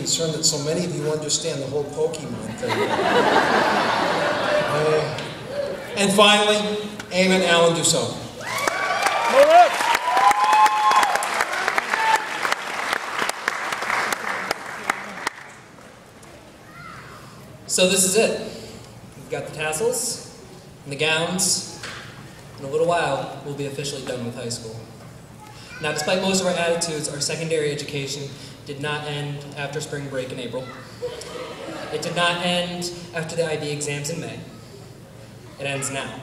concerned that so many of you understand the whole Pokemon thing. And finally, Ammon Allen Dussault. So this is it. We've got the tassels and the gowns. In a little while, we'll be officially done with high school. Now, despite most of our attitudes, our secondary education did not end after spring break in April. It did not end after the IB exams in May. It ends now.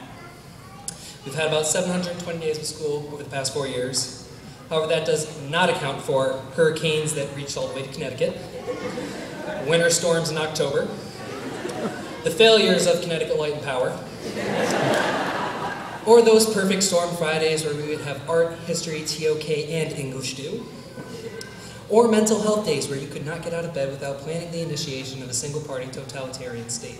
We've had about 720 days of school over the past 4 years. However, that does not account for hurricanes that reached all the way to Connecticut, winter storms in October, the failures of Connecticut Light and Power, or those perfect storm Fridays where we would have art, history, TOK, and English due, or mental health days where you could not get out of bed without planning the initiation of a single-party totalitarian state.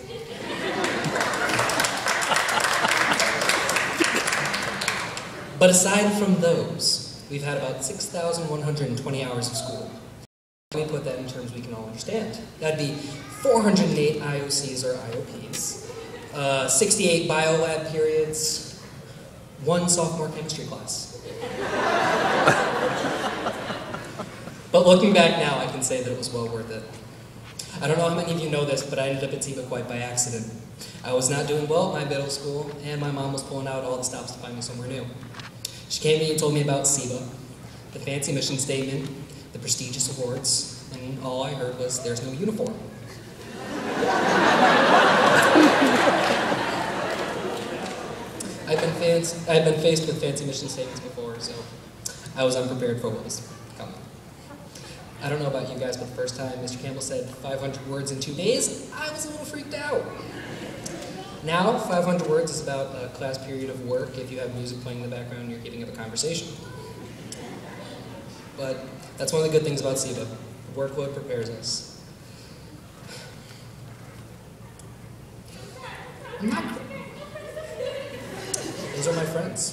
But aside from those, we've had about 6,120 hours of school. Let me put that in terms we can all understand. That'd be 408 IOCs or IOPs, 68 biolab periods, 1 sophomore chemistry class. But looking back now, I can say that it was well worth it. I don't know how many of you know this, but I ended up at SEBA quite by accident. I was not doing well at my middle school, and my mom was pulling out all the stops to find me somewhere new. She came to me and told me about SEBA, the fancy mission statement, the prestigious awards, and all I heard was, there's no uniform. I've been faced with fancy mission statements before, so I was unprepared for what was coming. I don't know about you guys, but the first time Mr. Campbell said 500 words in 2 days, I was a little freaked out. Now, 500 words is about a class period of work if you have music playing in the background and you're keeping up a conversation. But that's one of the good things about SEBA. The workload prepares us. I'm not great. Those are my friends.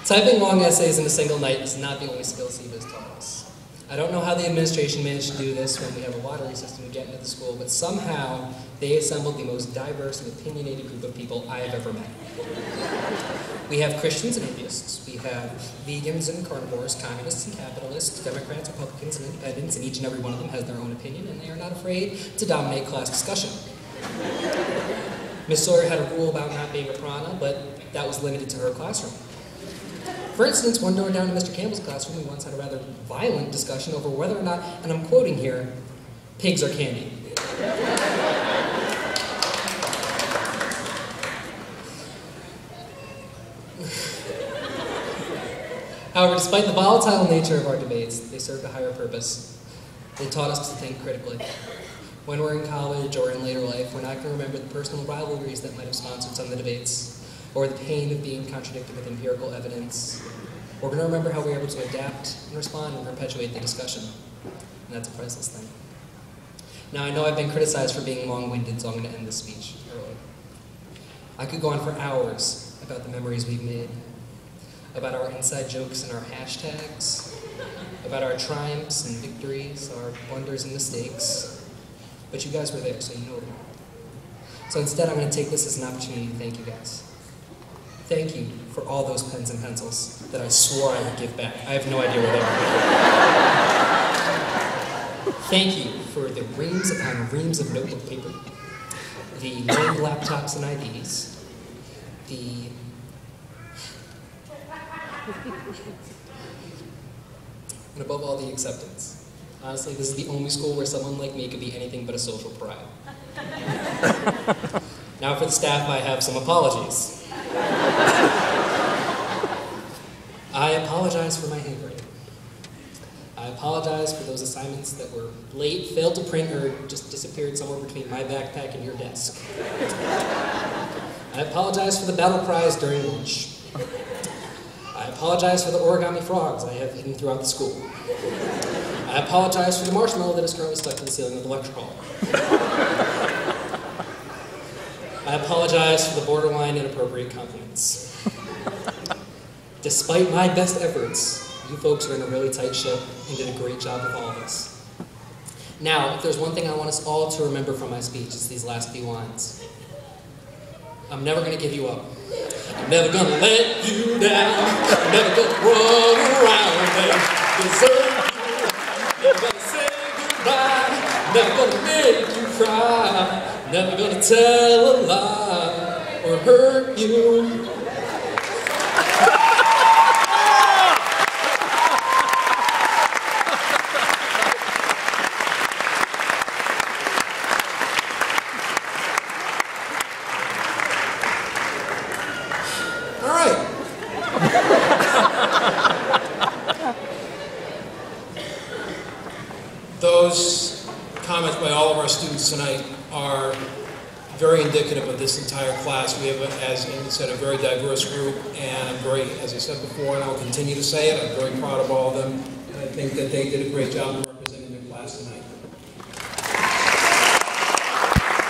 Typing long essays in a single night is not the only skill SEBA has taught us. I don't know how the administration managed to do this when we have a lottery system to get into the school, but somehow they assembled the most diverse and opinionated group of people I have ever met. We have Christians and atheists, we have vegans and carnivores, communists and capitalists, Democrats, Republicans, and independents, and each and every one of them has their own opinion, and they are not afraid to dominate class discussion. Miss Sawyer had a rule about not being a piranha, but that was limited to her classroom. For instance, one door down in Mr. Campbell's classroom, we once had a rather violent discussion over whether or not, and I'm quoting here, pigs are candy. However, despite the volatile nature of our debates, they served a higher purpose. They taught us to think critically. When we're in college or in later life, we're not going to remember the personal rivalries that might have sponsored some of the debates, or the pain of being contradicted with empirical evidence. We're going to remember how we were able to adapt and respond and perpetuate the discussion. And that's a priceless thing. Now, I know I've been criticized for being long-winded, so I'm going to end this speech early. I could go on for hours about the memories we've made, about our inside jokes and our hashtags, about our triumphs and victories, our blunders and mistakes. But you guys were there, so you know them. So instead, I'm going to take this as an opportunity to thank you guys. Thank you for all those pens and pencils that I swore I would give back. I have no idea where they are. Thank you for the reams upon reams of notebook paper, the loaned laptops and IDs, and above all, the acceptance. Honestly, this is the only school where someone like me could be anything but a social pariah. Now for the staff, I have some apologies. I apologize for my handwriting. I apologize for those assignments that were late, failed to print, or just disappeared somewhere between my backpack and your desk. I apologize for the battle cries during lunch. I apologize for the origami frogs I have hidden throughout the school. I apologize for the marshmallow that is currently stuck to the ceiling of the lecture hall. I apologize for the borderline inappropriate compliments. Despite my best efforts, you You folks are in a really tight ship and did a great job with all of us. Now, if there's one thing I want us all to remember from my speech, it's these last few lines. I'm never going to give you up. I'm never going to let you down. I'm never going to run around and desert you. Never going to say goodbye. Never going to make you cry. Never going to tell a lie or hurt you. All right. Those comments by all of our students tonight are very indicative of this entire class. We have, as Amy said, a very diverse group, and I'm very, as I said before, and I'll continue to say it, I'm very proud of all of them, and I think that they did a great job in representing